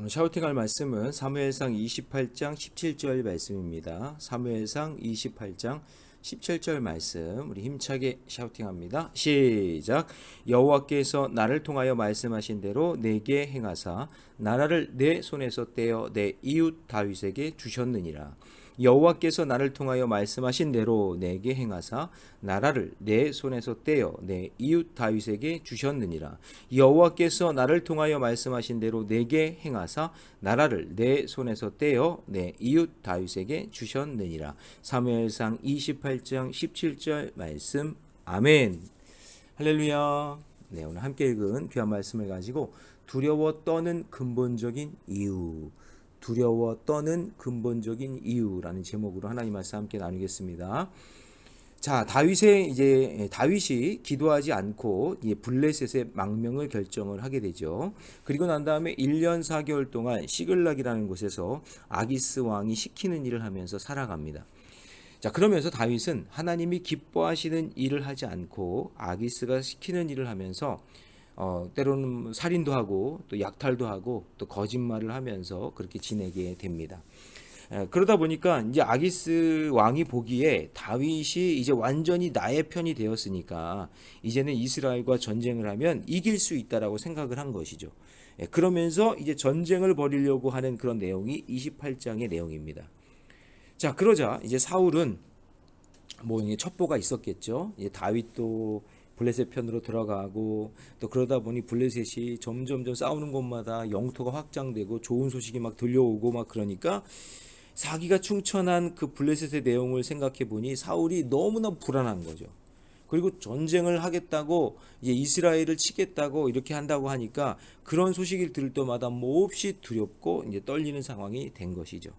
오늘 샤우팅할 말씀은 사무엘상 28장 17절 말씀입니다. 사무엘상 28장 17절 말씀 우리 힘차게 샤우팅합니다. 시작. 여호와께서 나를 통하여 말씀하신 대로 내게 행하사 나라를 내 손에서 떼어 내 이웃 다윗에게 주셨느니라. 여호와께서 나를 통하여 말씀하신 대로 내게 행하사 나라를 내 손에서 떼어 내 이웃 다윗에게 주셨느니라. 여호와께서 나를 통하여 말씀하신 대로 내게 행하사 나라를 내 손에서 떼어 내 이웃 다윗에게 주셨느니라. 사무엘상 28장 17절 말씀. 아멘. 할렐루야. 네, 오늘 함께 읽은 귀한 말씀을 가지고 두려워 떠는 근본적인 이유, 두려워 떠는 근본적인 이유라는 제목으로 하나님 말씀 함께 나누겠습니다. 자, 다윗이 기도하지 않고 블레셋의 망명을 결정을 하게 되죠. 그리고 난 다음에 1년 4개월 동안 시글락이라는 곳에서 아기스 왕이 시키는 일을 하면서 살아갑니다. 자, 그러면서 다윗은 하나님이 기뻐하시는 일을 하지 않고 아기스가 시키는 일을 하면서 때로는 살인도 하고 또 약탈도 하고 또 거짓말을 하면서 그렇게 지내게 됩니다. 그러다 보니까 이제 아기스 왕이 보기에 다윗이 이제 완전히 나의 편이 되었으니까 이제는 이스라엘과 전쟁을 하면 이길 수 있다라고 생각을 한 것이죠. 그러면서 이제 전쟁을 벌이려고 하는 그런 내용이 28장의 내용입니다. 자, 그러자 이제 사울은 첩보가 있었겠죠. 이제 다윗도 블레셋 편으로 들어가고 또 그러다 보니 블레셋이 점점 싸우는 곳마다 영토가 확장되고 좋은 소식이 막 들려오고 막 그러니까 사기가 충천한 그 블레셋의 내용을 생각해 보니 사울이 너무나 불안한 거죠. 그리고 전쟁을 하겠다고 이제 이스라엘을 치겠다고 이렇게 한다고 하니까 그런 소식을 들을 때마다 몹시 두렵고 이제 떨리는 상황이 된 것이죠.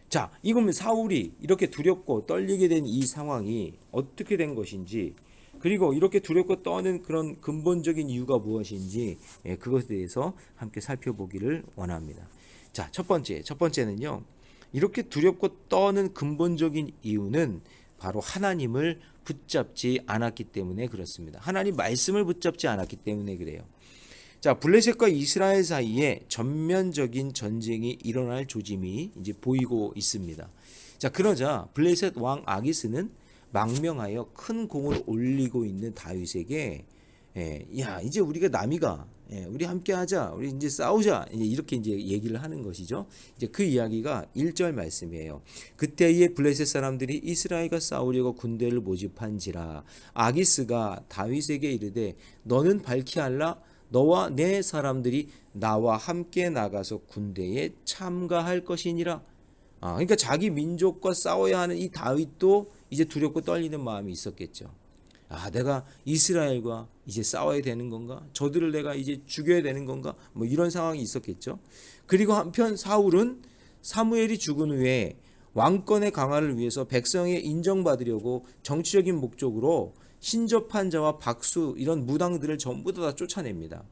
자, 이거면 사울이 이렇게 두렵고 떨리게 된 이 상황이 어떻게 된 것인지, 그리고 이렇게 두렵고 떠는 그런 근본적인 이유가 무엇인지 그것에 대해서 함께 살펴보기를 원합니다. 자, 첫 번째는요. 이렇게 두렵고 떠는 근본적인 이유는 바로 하나님을 붙잡지 않았기 때문에 그렇습니다. 하나님 말씀을 붙잡지 않았기 때문에 그래요. 자, 블레셋과 이스라엘 사이에 전면적인 전쟁이 일어날 조짐이 이제 보이고 있습니다. 자, 그러자 블레셋 왕 아기스는 망명하여 큰 공을 올리고 있는 다윗에게 야, 이제 우리가 남이가 우리 함께 하자. 우리 이제 싸우자. 이렇게 이제 얘기를 하는 것이죠. 이제 그 이야기가 1절 말씀이에요. 그때에 블레셋 사람들이 이스라엘과 싸우려고 군대를 모집한지라 아기스가 다윗에게 이르되 너는 발키할라 너와 내 사람들이 나와 함께 나가서 군대에 참가할 것이니라. 그러니까 자기 민족과 싸워야 하는 이 다윗도 이제 두렵고 떨리는 마음이 있었겠죠. 내가 이스라엘과 이제 싸워야 되는 건가? 저들을 내가 이제 죽여야 되는 건가? 이런 상황이 있었겠죠. 그리고 한편 사울은 사무엘이 죽은 후에 왕권의 강화를 위해서 백성에 인정받으려고 정치적인 목적으로 신접한 자와 박수 이런 무당들을 전부 다 쫓아냅니다.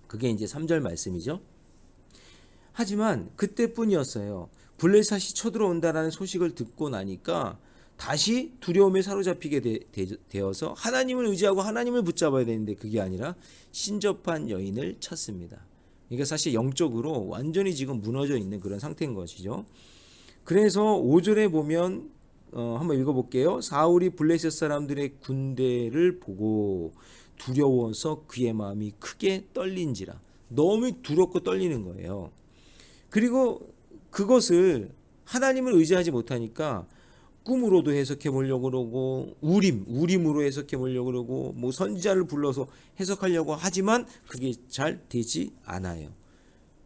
그게 이제 3절 말씀이죠. 하지만 그때뿐이었어요. 블레셋이 쳐들어온다라는 소식을 듣고 나니까 다시 두려움에 사로잡히게 되어서 하나님을 의지하고 하나님을 붙잡아야 되는데 그게 아니라 신접한 여인을 찾습니다. 그러니까 사실 영적으로 완전히 지금 무너져 있는 그런 상태인 것이죠. 그래서 5절에 보면 한번 읽어볼게요. 사울이 블레셋 사람들의 군대를 보고 두려워서 그의 마음이 크게 떨린지라. 너무 두렵고 떨리는 거예요. 그리고 그것을 하나님을 의지하지 못하니까 꿈으로도 해석해 보려고 그러고 우림으로 해석해 보려고 그러고 선지자를 불러서 해석하려고 하지만 그게 잘 되지 않아요.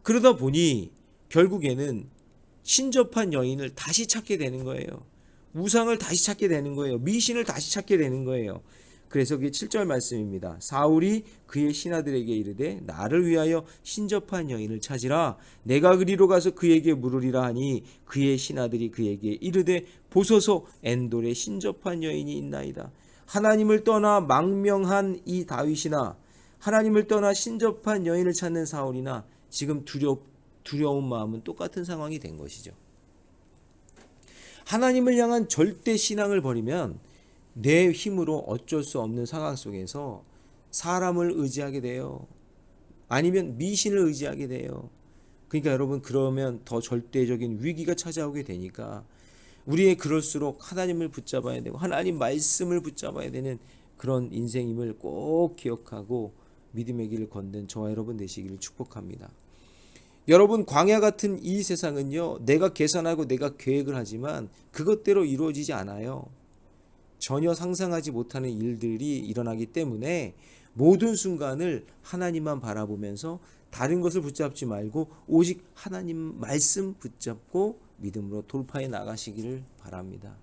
그러다 보니 결국에는 신접한 여인을 다시 찾게 되는 거예요. 우상을 다시 찾게 되는 거예요. 미신을 다시 찾게 되는 거예요. 그래서 그게 7절 말씀입니다. 사울이 그의 신하들에게 이르되 나를 위하여 신접한 여인을 찾으라. 내가 그리로 가서 그에게 물으리라 하니 그의 신하들이 그에게 이르되 보소서 엔돌에 신접한 여인이 있나이다. 하나님을 떠나 망명한 이 다윗이나 하나님을 떠나 신접한 여인을 찾는 사울이나 지금 두려운 마음은 똑같은 상황이 된 것이죠. 하나님을 향한 절대 신앙을 버리면 내 힘으로 어쩔 수 없는 상황 속에서 사람을 의지하게 돼요. 아니면 미신을 의지하게 돼요. 그러니까 여러분, 그러면 더 절대적인 위기가 찾아오게 되니까 우리의 그럴수록 하나님을 붙잡아야 되고 하나님 말씀을 붙잡아야 되는 그런 인생임을 꼭 기억하고 믿음의 길을 걷는 저와 여러분 되시기를 축복합니다. 여러분, 광야 같은 이 세상은요, 내가 계산하고 내가 계획을 하지만 그것대로 이루어지지 않아요. 전혀 상상하지 못하는 일들이 일어나기 때문에 모든 순간을 하나님만 바라보면서 다른 것을 붙잡지 말고 오직 하나님 말씀 붙잡고 믿음으로 돌파해 나가시기를 바랍니다.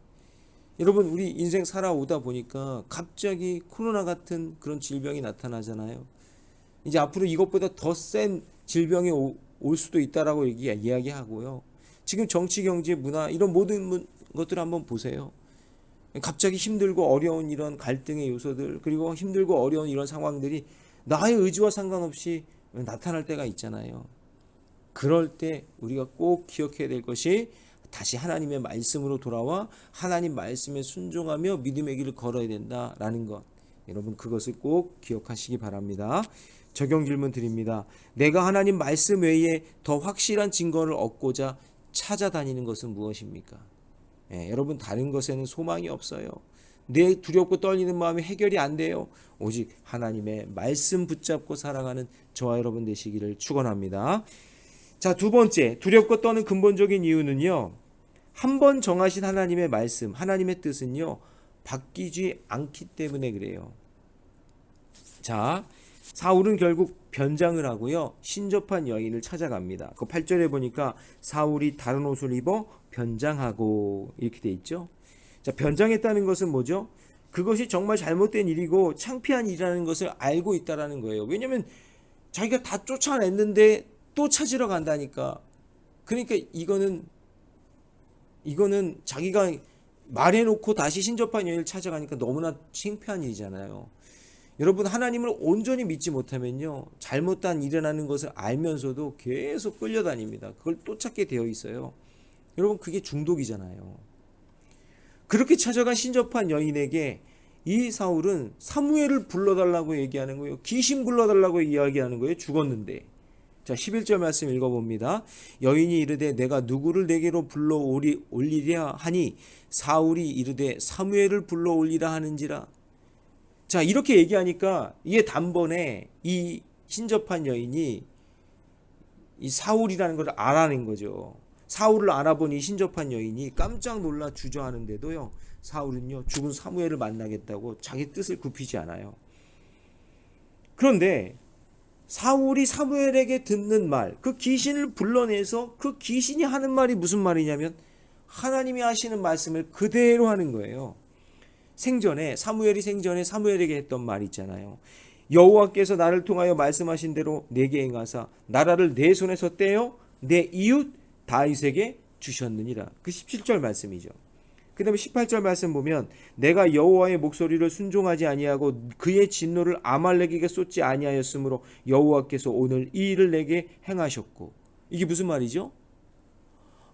여러분, 우리 인생 살아오다 보니까 갑자기 코로나 같은 그런 질병이 나타나잖아요. 이제 앞으로 이것보다 더 센 질병이 올 수도 있다라고 이야기하고요. 지금 정치, 경제, 문화 이런 모든 것들을 한번 보세요. 갑자기 힘들고 어려운 이런 갈등의 요소들, 그리고 힘들고 어려운 이런 상황들이 나의 의지와 상관없이 나타날 때가 있잖아요. 그럴 때 우리가 꼭 기억해야 될 것이 다시 하나님의 말씀으로 돌아와 하나님 말씀에 순종하며 믿음의 길을 걸어야 된다라는 것, 여러분 그것을 꼭 기억하시기 바랍니다. 적용 질문 드립니다. 내가 하나님 말씀 외에 더 확실한 증거를 얻고자 찾아다니는 것은 무엇입니까? 여러분, 다른 것에는 소망이 없어요. 내 두렵고 떨리는 마음이 해결이 안 돼요. 오직 하나님의 말씀 붙잡고 살아가는 저와 여러분 되시기를 축원합니다. 자, 두 번째, 두렵고 떠는 근본적인 이유는요, 한번 정하신 하나님의 말씀, 하나님의 뜻은요 바뀌지 않기 때문에 그래요. 자, 사울은 결국 변장을 하고요 신접한 여인을 찾아갑니다. 그 8절에 보니까 사울이 다른 옷을 입어 변장하고 이렇게 돼 있죠. 자, 변장했다는 것은 뭐죠? 그것이 정말 잘못된 일이고 창피한 일이라는 것을 알고 있다라는 거예요. 왜냐하면 자기가 다 쫓아냈는데 또 찾으러 간다니까. 그러니까 이거는 자기가 말해놓고 다시 신접한 여인을 찾아가니까 너무나 창피한 일이잖아요. 여러분, 하나님을 온전히 믿지 못하면요 잘못된 일어나는 것을 알면서도 계속 끌려다닙니다. 그걸 또 찾게 되어 있어요. 여러분, 그게 중독이잖아요. 그렇게 찾아간 신접한 여인에게 이 사울은 사무엘을 불러달라고 얘기하는 거예요. 귀신 불러달라고 이야기하는 거예요. 죽었는데. 자, 11절 말씀 읽어봅니다. 여인이 이르되 내가 누구를 내게로 불러올리랴 하니 사울이 이르되 사무엘을 불러올리라 하는지라. 자, 이렇게 얘기하니까 이게 단번에 이 신접한 여인이 이 사울이라는 걸 알아낸 거죠. 사울을 알아보니 신접한 여인이 깜짝 놀라 주저하는데도요 사울은요 죽은 사무엘을 만나겠다고 자기 뜻을 굽히지 않아요. 그런데 사울이 사무엘에게 듣는 말, 그 귀신을 불러내서 그 귀신이 하는 말이 무슨 말이냐면 하나님이 하시는 말씀을 그대로 하는 거예요. 사무엘이 생전에 사무엘에게 했던 말 있잖아요. 여호와께서 나를 통하여 말씀하신 대로 내게 행하사 나라를 내 손에서 떼어 내 이웃 다윗에게 주셨느니라. 그 17절 말씀이죠. 그 다음에 18절 말씀 보면 내가 여호와의 목소리를 순종하지 아니하고 그의 진노를 아말렉에게 쏟지 아니하였으므로 여호와께서 오늘 이 일을 내게 행하셨고. 이게 무슨 말이죠?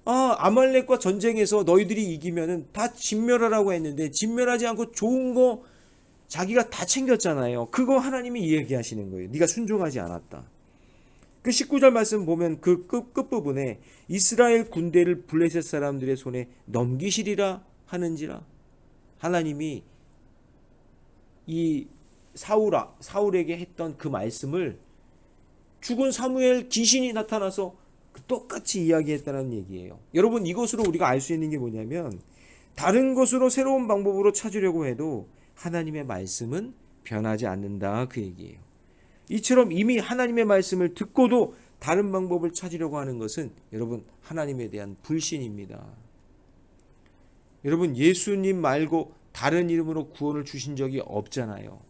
아말렉과 전쟁에서 너희들이 이기면은 다 진멸하라고 했는데 진멸하지 않고 좋은 거 자기가 다 챙겼잖아요. 그거 하나님이 얘기하시는 거예요. 네가 순종하지 않았다. 그 19절 말씀 보면 그 끝부분에 이스라엘 군대를 블레셋 사람들의 손에 넘기시리라 하는지라. 하나님이 이 사울에게 했던 그 말씀을 죽은 사무엘 귀신이 나타나서 똑같이 이야기했다는 얘기예요. 여러분, 이것으로 우리가 알 수 있는 게 뭐냐면 다른 것으로 새로운 방법으로 찾으려고 해도 하나님의 말씀은 변하지 않는다, 그 얘기예요. 이처럼 이미 하나님의 말씀을 듣고도 다른 방법을 찾으려고 하는 것은 여러분 하나님에 대한 불신입니다. 여러분, 예수님 말고 다른 이름으로 구원을 주신 적이 없잖아요.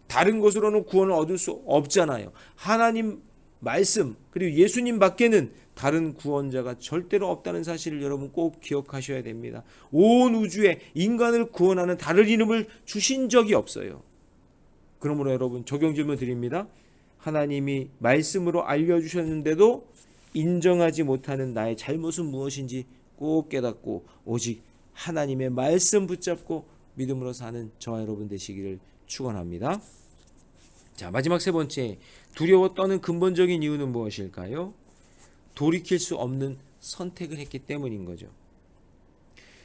다른 것으로는 구원을 얻을 수 없잖아요. 하나님 말씀 그리고 예수님 밖에는 다른 구원자가 절대로 없다는 사실을 여러분 꼭 기억하셔야 됩니다. 온 우주에 인간을 구원하는 다른 이름을 주신 적이 없어요. 그러므로 여러분 적용 질문 드립니다. 하나님이 말씀으로 알려주셨는데도 인정하지 못하는 나의 잘못은 무엇인지 꼭 깨닫고 오직 하나님의 말씀 붙잡고 믿음으로 사는 저와 여러분 되시기를 축원합니다. 자, 마지막 세 번째, 두려워 떠는 근본적인 이유는 무엇일까요? 돌이킬 수 없는 선택을 했기 때문인 거죠.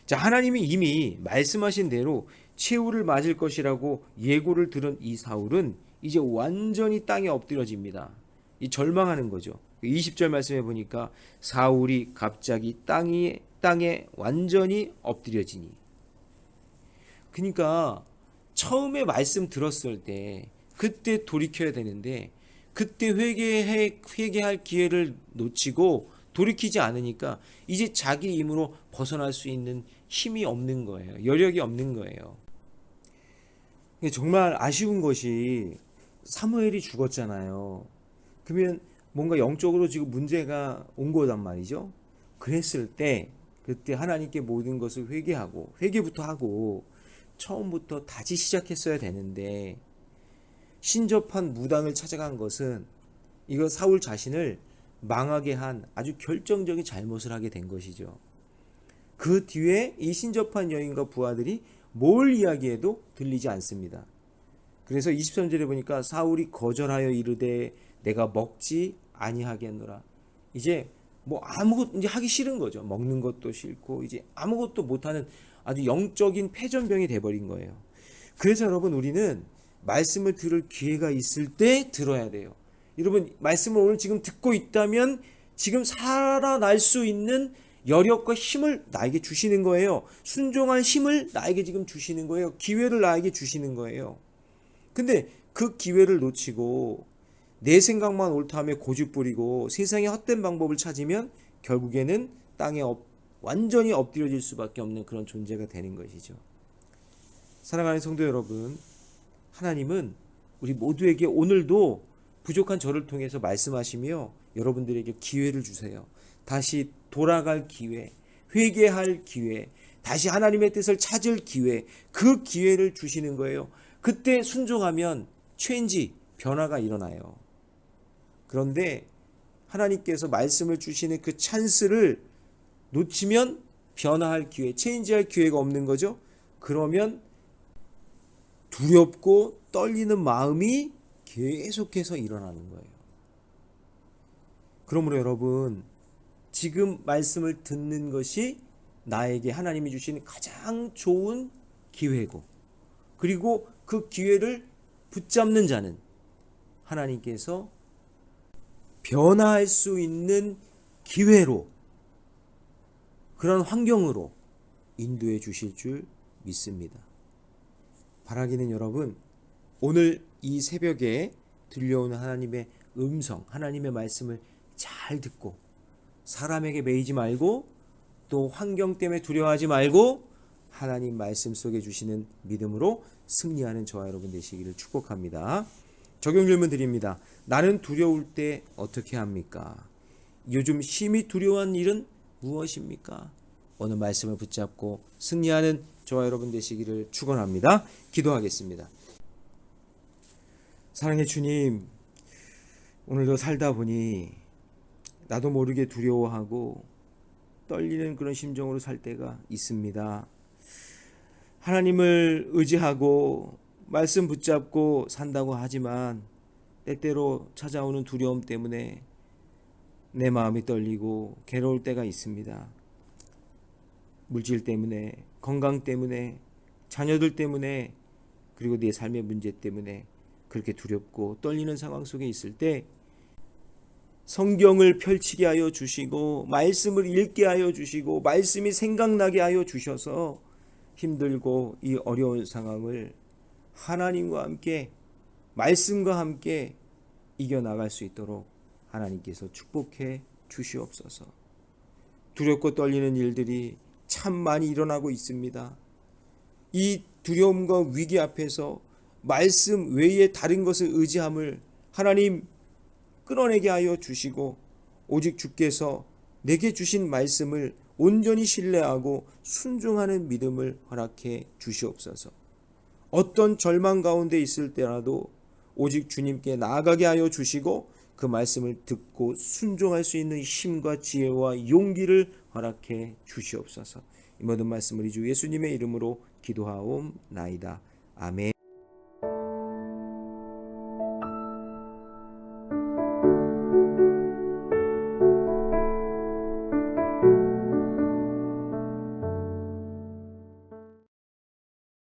자, 하나님이 이미 말씀하신 대로 최후를 맞을 것이라고 예고를 들은 이 사울은 이제 완전히 땅에 엎드려집니다. 이 절망하는 거죠. 20절 말씀해 보니까 사울이 갑자기 땅에 완전히 엎드려지니. 그러니까 처음에 말씀 들었을 때 그때 돌이켜야 되는데 그때 회개할 기회를 놓치고 돌이키지 않으니까 이제 자기 힘으로 벗어날 수 있는 힘이 없는 거예요. 여력이 없는 거예요. 정말 아쉬운 것이 사무엘이 죽었잖아요. 그러면 뭔가 영적으로 지금 문제가 온 거단 말이죠. 그랬을 때 그때 하나님께 모든 것을 회개부터 하고 처음부터 다시 시작했어야 되는데 신접한 무당을 찾아간 것은 이거 사울 자신을 망하게 한 아주 결정적인 잘못을 하게 된 것이죠. 그 뒤에 이 신접한 여인과 부하들이 뭘 이야기해도 들리지 않습니다. 그래서 23절에 보니까 사울이 거절하여 이르되 내가 먹지 아니하겠노라. 이제 뭐 아무것도 이제 하기 싫은 거죠. 먹는 것도 싫고 이제 아무것도 못하는 아주 영적인 패전병이 돼버린 거예요. 그래서 여러분 우리는 말씀을 들을 기회가 있을 때 들어야 돼요. 여러분 말씀을 오늘 지금 듣고 있다면 지금 살아날 수 있는 여력과 힘을 나에게 주시는 거예요. 순종할 힘을 나에게 지금 주시는 거예요. 기회를 나에게 주시는 거예요. 근데 그 기회를 놓치고 내 생각만 옳다며 고집 부리고 세상의 헛된 방법을 찾으면 결국에는 땅에 완전히 엎드려질 수밖에 없는 그런 존재가 되는 것이죠. 사랑하는 성도 여러분, 하나님은 우리 모두에게 오늘도 부족한 저를 통해서 말씀하시며 여러분들에게 기회를 주세요. 다시 돌아갈 기회, 회개할 기회, 다시 하나님의 뜻을 찾을 기회, 그 기회를 주시는 거예요. 그때 순종하면 체인지, 변화가 일어나요. 그런데 하나님께서 말씀을 주시는 그 찬스를 놓치면 변화할 기회, 체인지할 기회가 없는 거죠. 그러면 두렵고 떨리는 마음이 계속해서 일어나는 거예요. 그러므로 여러분, 지금 말씀을 듣는 것이 나에게 하나님이 주신 가장 좋은 기회고, 그리고 그 기회를 붙잡는 자는 하나님께서 변화할 수 있는 기회로, 그런 환경으로 인도해 주실 줄 믿습니다. 바라기는 여러분, 오늘 이 새벽에 들려오는 하나님의 음성, 하나님의 말씀을 잘 듣고 사람에게 매이지 말고 또 환경 때문에 두려워하지 말고 하나님 말씀 속에 주시는 믿음으로 승리하는 저와 여러분 되시기를 축복합니다. 적용 질문 드립니다. 나는 두려울 때 어떻게 합니까? 요즘 심히 두려워한 일은 무엇입니까? 오늘 말씀을 붙잡고 승리하는 저와 여러분 되시기를 축원합니다. 기도하겠습니다. 사랑의 주님, 오늘도 살다 보니 나도 모르게 두려워하고 떨리는 그런 심정으로 살 때가 있습니다. 하나님을 의지하고 말씀 붙잡고 산다고 하지만 때때로 찾아오는 두려움 때문에 내 마음이 떨리고 괴로울 때가 있습니다. 물질 때문에, 건강 때문에, 자녀들 때문에, 그리고 내 삶의 문제 때문에 그렇게 두렵고 떨리는 상황 속에 있을 때 성경을 펼치게 하여 주시고 말씀을 읽게 하여 주시고 말씀이 생각나게 하여 주셔서 힘들고 이 어려운 상황을 하나님과 함께, 말씀과 함께 이겨나갈 수 있도록 하나님께서 축복해 주시옵소서. 두렵고 떨리는 일들이 참 많이 일어나고 있습니다. 이 두려움과 위기 앞에서 말씀 외에 다른 것을 의지함을 하나님 끊어내게 하여 주시고 오직 주께서 내게 주신 말씀을 온전히 신뢰하고 순종하는 믿음을 허락해 주시옵소서. 어떤 절망 가운데 있을 때라도 오직 주님께 나아가게 하여 주시고 그 말씀을 듣고 순종할 수 있는 힘과 지혜와 용기를 허락해 주시옵소서. 이 모든 말씀을 주 예수님의 이름으로 기도하옵나이다. 아멘.